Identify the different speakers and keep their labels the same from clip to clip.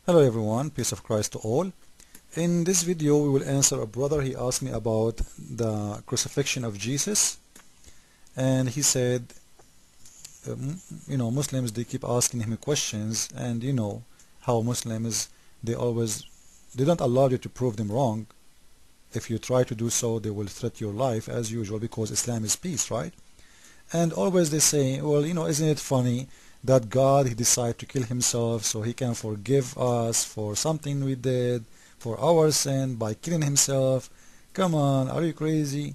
Speaker 1: Hello everyone, peace of Christ to all. In this video we will answer a brother. He asked me about the crucifixion of Jesus, and he said Muslims, they keep asking him questions, and you know how Muslims, they don't allow you to prove them wrong. If you try to do so, they will threat your life as usual, because Islam is peace, right? And always they say, well, isn't it funny that God, he decided to kill himself so he can forgive us for something we did, for our sin, by killing himself? Come on, are you crazy?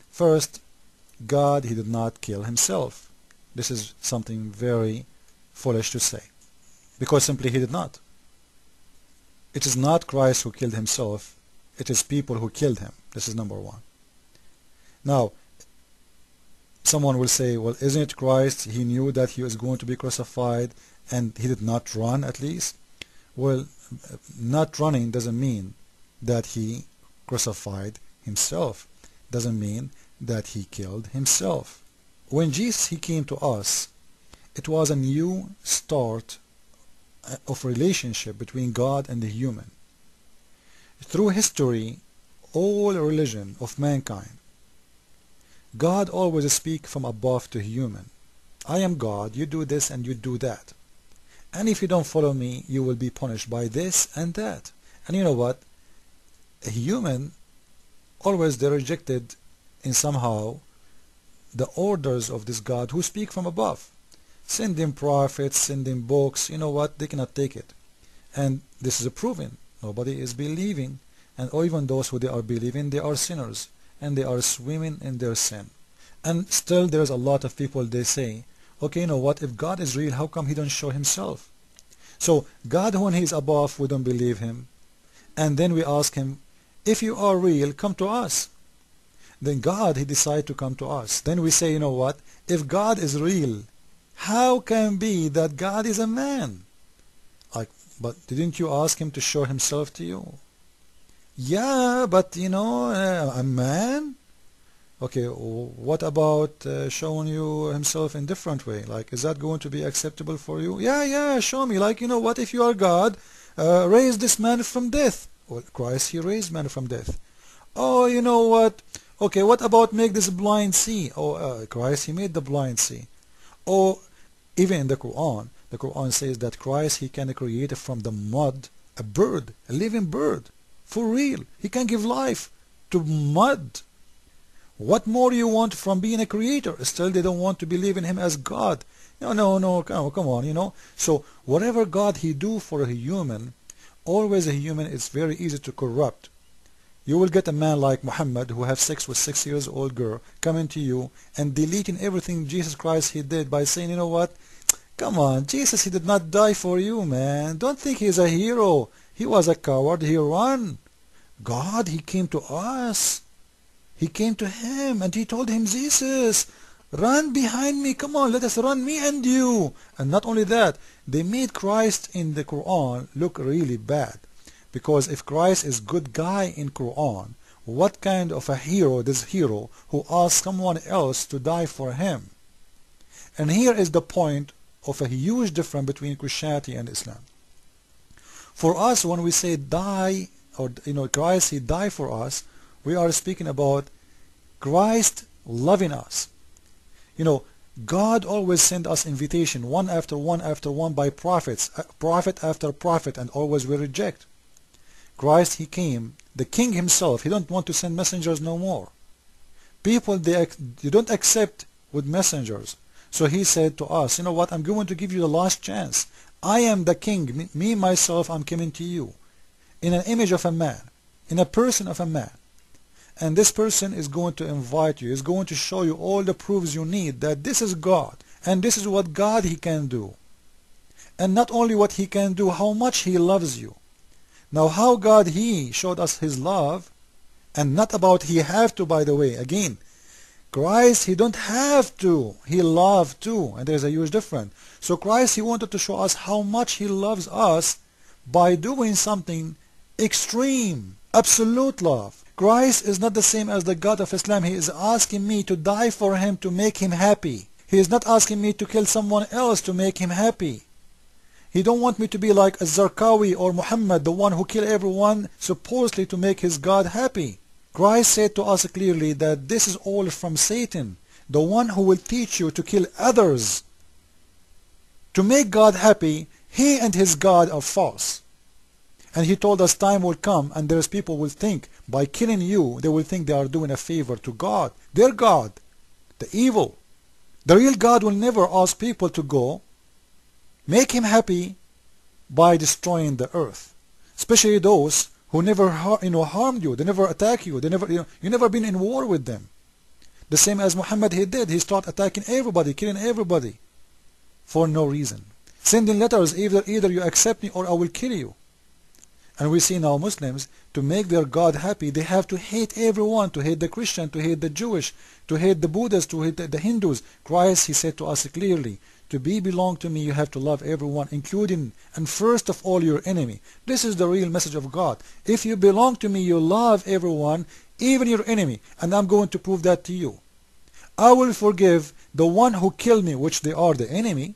Speaker 1: First, God, he did not kill himself. This is something very foolish to say, because simply he did not. It is not Christ who killed himself, it is people who killed him. This is number one. Now, someone will say, well, isn't it Christ? He knew that he was going to be crucified and he did not run at least. Well, not running doesn't mean that he crucified himself. Doesn't mean that he killed himself. When Jesus, he came to us, it was a new start of relationship between God and the human. Through history, all religion of mankind, God always speaks from above to human. I am God, you do this and you do that. And if you don't follow me, you will be punished by this and that. And you know what? A human, always they rejected in somehow the orders of this God who speak from above. Send them prophets, send them books, you know what? They cannot take it. And this is proven. Nobody is believing. And even those who they are believing, they are sinners. And they are swimming in their sin. And still there's a lot of people, they say, okay, you know what, if God is real, how come he don't show himself? So God, when he is above, we don't believe him. And then we ask him, if you are real, come to us. Then God, he decided to come to us. Then we say, you know what, if God is real, how can it be that God is a man? But didn't you ask him to show himself to you? Yeah, but a man? Okay, what about showing you himself in different way? Like, is that going to be acceptable for you? Yeah, show me. Like, you know what, if you are God, raise this man from death. Well, Christ, he raised man from death. Oh, you know what? Okay, what about make this blind see? Oh, Christ, he made the blind see. Oh, even in the Quran says that Christ, he can create from the mud a bird, a living bird. For real, he can give life to mud. What more you want from being a creator? Still they don't want to believe in him as God. No, come on, So whatever God he do for a human, always a human is very easy to corrupt. You will get a man like Muhammad who have sex with 6 years old girl coming to you and deleting everything Jesus Christ he did by saying, you know what? Come on, Jesus, he did not die for you, man. Don't think he's a hero. He was a coward. He ran. God, he came to us. He came to him and he told him, Jesus, run behind me. Come on, let us run, me and you. And not only that, they made Christ in the Quran look really bad. Because if Christ is good guy in Quran, what kind of a hero, this hero who asks someone else to die for him? And here is the point of a huge difference between Christianity and Islam. For us, when we say die, or Christ, he died for us, we are speaking about Christ loving us. God always send us invitation, one after one after one, by prophets, prophet after prophet, and always we reject. Christ, he came, the king himself, he don't want to send messengers no more. People, they don't accept with messengers. So he said to us, you know what, I'm going to give you the last chance. I am the king, me myself, I'm coming to you in an image of a man, in a person of a man. And this person is going to invite you, is going to show you all the proofs you need that this is God, and this is what God he can do. And not only what he can do, how much he loves you. Now how God he showed us his love, and not about he have to, by the way, again, Christ, he don't have to, he loved too, and there's a huge difference. So Christ, he wanted to show us how much he loves us by doing something extreme, absolute love. Christ is not the same as the God of Islam. He is asking me to die for him to make him happy. He is not asking me to kill someone else to make him happy. He don't want me to be like Az-Zarqawi or Muhammad, the one who killed everyone supposedly to make his God happy. Christ said to us clearly that this is all from Satan, the one who will teach you to kill others to make God happy. He and his God are false. And he told us time will come and there's people will think by killing you, they will think they are doing a favor to God, their God, the evil. The real God will never ask people to go make him happy by destroying the earth, especially those who never harmed you, they never attack you, they never you never been in war with them. The same as Muhammad he did, he started attacking everybody, killing everybody for no reason, sending letters, either you accept me or I will kill you. And we see now Muslims, to make their God happy, they have to hate everyone, to hate the Christian, to hate the Jewish, to hate the Buddhists, to hate the Hindus. Christ, he said to us clearly, to belong to me, you have to love everyone, including and first of all your enemy. This is the real message of God. If you belong to me, you love everyone, even your enemy. And I'm going to prove that to you. I will forgive the one who killed me, which they are the enemy,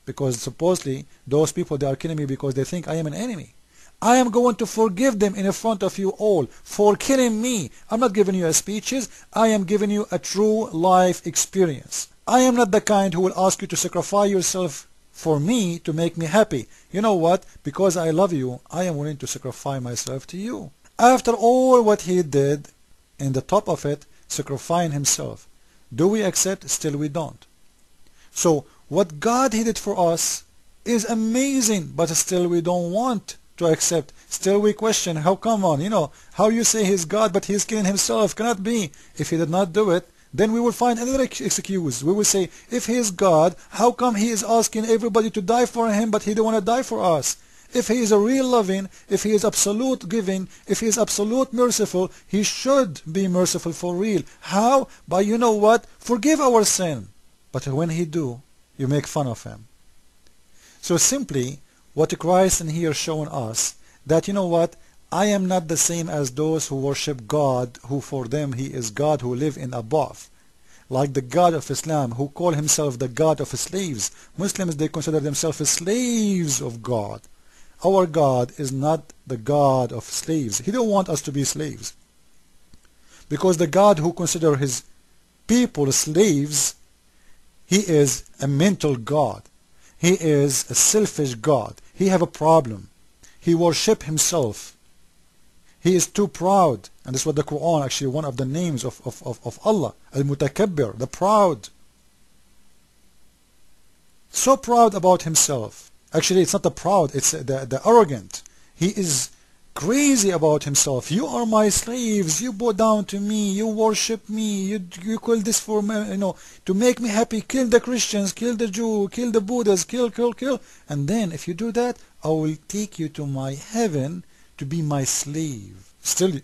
Speaker 1: because supposedly those people, they are killing me because they think I am an enemy. I am going to forgive them in front of you all for killing me. I'm not giving you speeches. I am giving you a true life experience. I am not the kind who will ask you to sacrifice yourself for me to make me happy. You know what? Because I love you, I am willing to sacrifice myself to you. After all what he did, in the top of it, sacrificing himself. Do we accept? Still we don't. So what God he did for us is amazing, but still we don't want to accept. Still we question, how come on, how you say he's God but he's killing himself? Cannot be. If he did not do it, then we will find another excuse. We will say, if he is God, how come he is asking everybody to die for him but he don't want to die for us? If he is a real loving, if he is absolute giving, if he is absolute merciful, he should be merciful for real. How? By forgive our sin. But when he do, you make fun of him. So simply what Christ in here showing us, that I am not the same as those who worship God, who for them he is God, who live in above, like the God of Islam, who call himself the God of slaves. Muslims, they consider themselves slaves of God. Our God is not the God of slaves. He don't want us to be slaves, because the God who consider his people slaves, he is a mental God. He is a selfish God. He have a problem. He worship himself. He is too proud. And this is what the Quran, actually one of the names of Allah, Al-Mutakabbir, the proud. So proud about himself. Actually, it's not the proud, it's the arrogant. He is crazy about himself. You are my slaves. You bow down to me. You worship me. You call this for me, to make me happy. Kill the Christians, kill the Jew, kill the Buddhists, kill. And then if you do that, I will take you to my heaven to be my slave. Still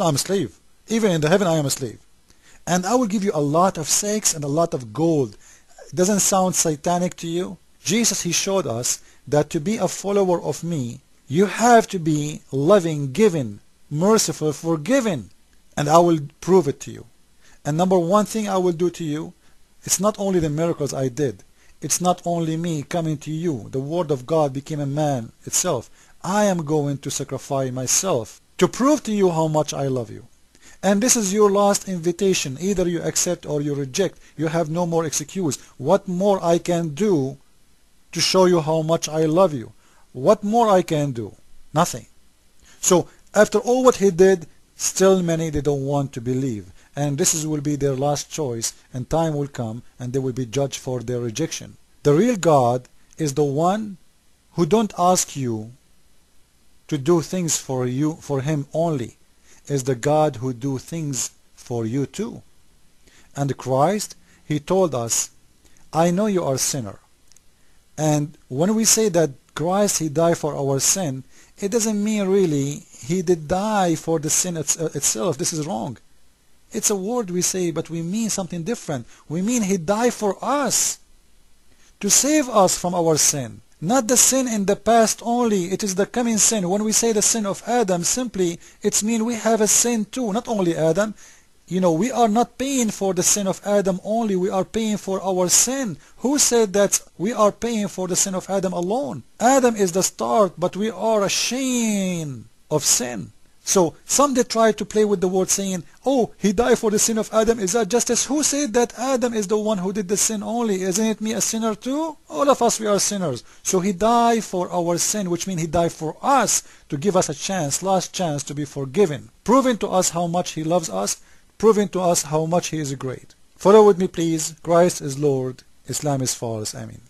Speaker 1: I'm a slave. Even in the heaven I am a slave. And I will give you a lot of sex and a lot of gold. Doesn't sound satanic to you? Jesus, he showed us that to be a follower of me, you have to be loving, giving, merciful, forgiving. And I will prove it to you. And number one thing I will do to you, it's not only the miracles I did. It's not only me coming to you. The Word of God became a man itself. I am going to sacrifice myself to prove to you how much I love you. And this is your last invitation. Either you accept or you reject. You have no more excuse. What more I can do to show you how much I love you? What more I can do? Nothing. So after all what he did, still many, they don't want to believe. And this will be their last choice, and time will come and they will be judged for their rejection. The real God is the one who don't ask you to do things for him only. Is the God who do things for you too. And Christ, he told us, I know you are a sinner. And when we say that Christ, he died for our sin, it doesn't mean really he did die for the sin itself. This is wrong. It's a word we say, but we mean something different. We mean he died for us, to save us from our sin. Not the sin in the past only, it is the coming sin. When we say the sin of Adam, simply, it means we have a sin too. Not only Adam, we are not paying for the sin of Adam only, we are paying for our sin. Who said that we are paying for the sin of Adam alone? Adam is the start, but we are ashamed of sin. So some they try to play with the word saying, oh, he died for the sin of Adam. Is that justice? Who said that Adam is the one who did the sin only? Isn't it me a sinner too? All of us, we are sinners. So he died for our sin, which means he died for us to give us a chance, last chance to be forgiven. Proving to us how much he loves us, proving to us how much he is great. Follow with me please. Christ is Lord. Islam is false. Amen.